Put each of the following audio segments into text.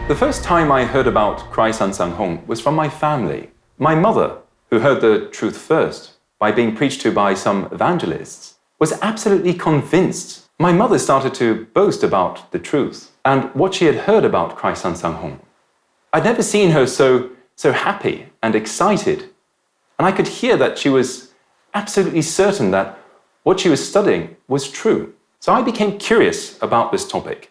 The first time I heard about Krisztus Ánszhánghóng was from my family. My mother, who heard the truth first by being preached to by some evangelists, was absolutely convinced. My mother started to boast about the truth and what she had heard about Krisztus Ánszhánghóng. I'd never seen her so happy and excited, and I could hear that she was absolutely certain that what she was studying was true. So I became curious about this topic,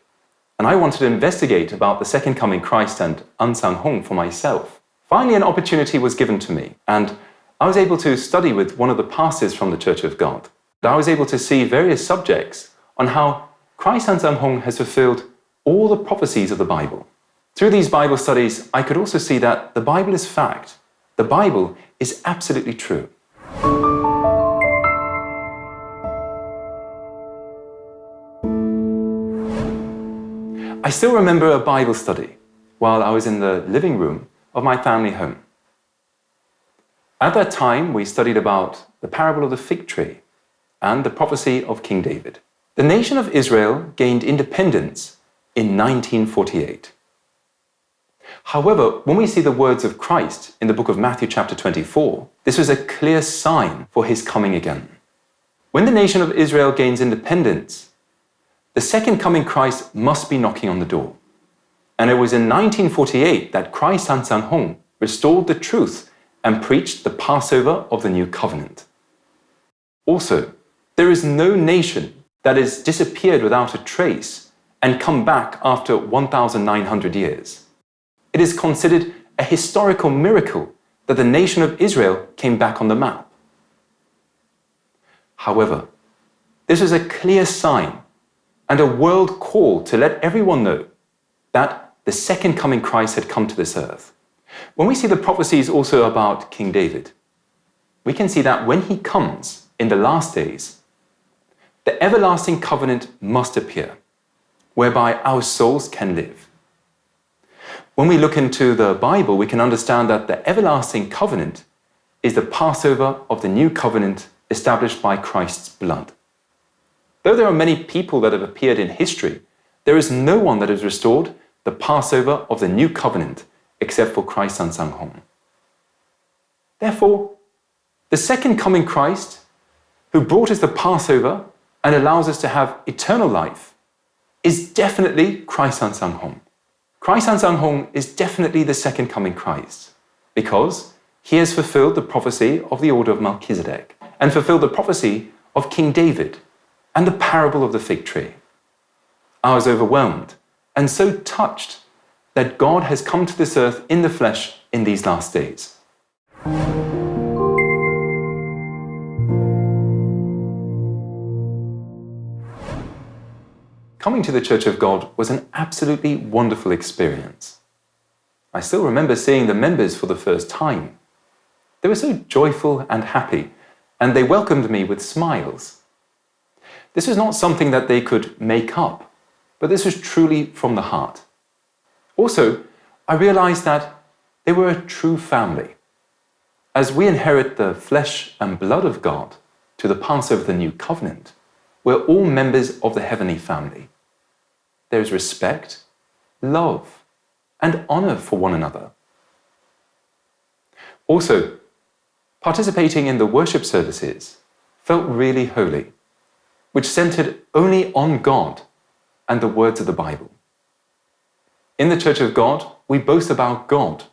and I wanted to investigate about the second coming Christ and Ánszhánghóng for myself. Finally, an opportunity was given to me, and I was able to study with one of the pastors from the Church of God. I was able to see various subjects on how Krisztus Ánszhánghóng has fulfilled all the prophecies of the Bible. Through these Bible studies, I could also see that the Bible is fact. The Bible is absolutely true. I still remember a Bible study while I was in the living room of my family home. At that time, we studied about the parable of the fig tree and the prophecy of King David. The nation of Israel gained independence in 1948. However, when we see the words of Christ in the book of Matthew chapter 24, this was a clear sign for his coming again. When the nation of Israel gains independence, the second coming Christ must be knocking on the door. And it was in 1948 that Krisztus Ánszhánghóng restored the truth and preached the Passover of the New Covenant. Also, there is no nation that has disappeared without a trace and come back after 1,900 years. It is considered a historical miracle that the nation of Israel came back on the map. However, this is a clear sign and a world call to let everyone know that the second coming Christ had come to this earth. When we see the prophecies also about King David, we can see that when he comes in the last days, the everlasting covenant must appear, whereby our souls can live. When we look into the Bible, we can understand that the everlasting covenant is the Passover of the new covenant established by Christ's blood. Though there are many people that have appeared in history, there is no one that has restored the Passover of the new covenant except for Krisztus Ánszhánghóng. Therefore, the second coming Christ, who brought us the Passover and allows us to have eternal life, is definitely Krisztus Ánszhánghóng. Krisztus Ánszhánghóng is definitely the second coming Christ, because he has fulfilled the prophecy of the order of Melchizedek and fulfilled the prophecy of King David and the parable of the fig tree. I was overwhelmed and so touched that God has come to this earth in the flesh in these last days. Coming to the Church of God was an absolutely wonderful experience. I still remember seeing the members for the first time. They were so joyful and happy, and they welcomed me with smiles. This was not something that they could make up, but this was truly from the heart. Also, I realized that they were a true family. As we inherit the flesh and blood of God to the Passover of the New Covenant, we're all members of the heavenly family. There is respect, love, and honor for one another. Also, participating in the worship services felt really holy, which centered only on God and the words of the Bible. In the Church of God, we boast about God,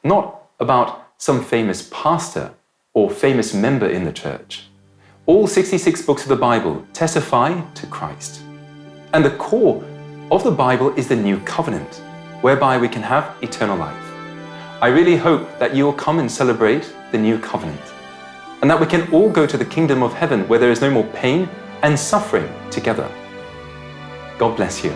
not about some famous pastor or famous member in the church. All 66 books of the Bible testify to Christ. And the core of the Bible is the New Covenant, whereby we can have eternal life. I really hope that you will come and celebrate the New Covenant, and that we can all go to the kingdom of heaven where there is no more pain and suffering together. God bless you.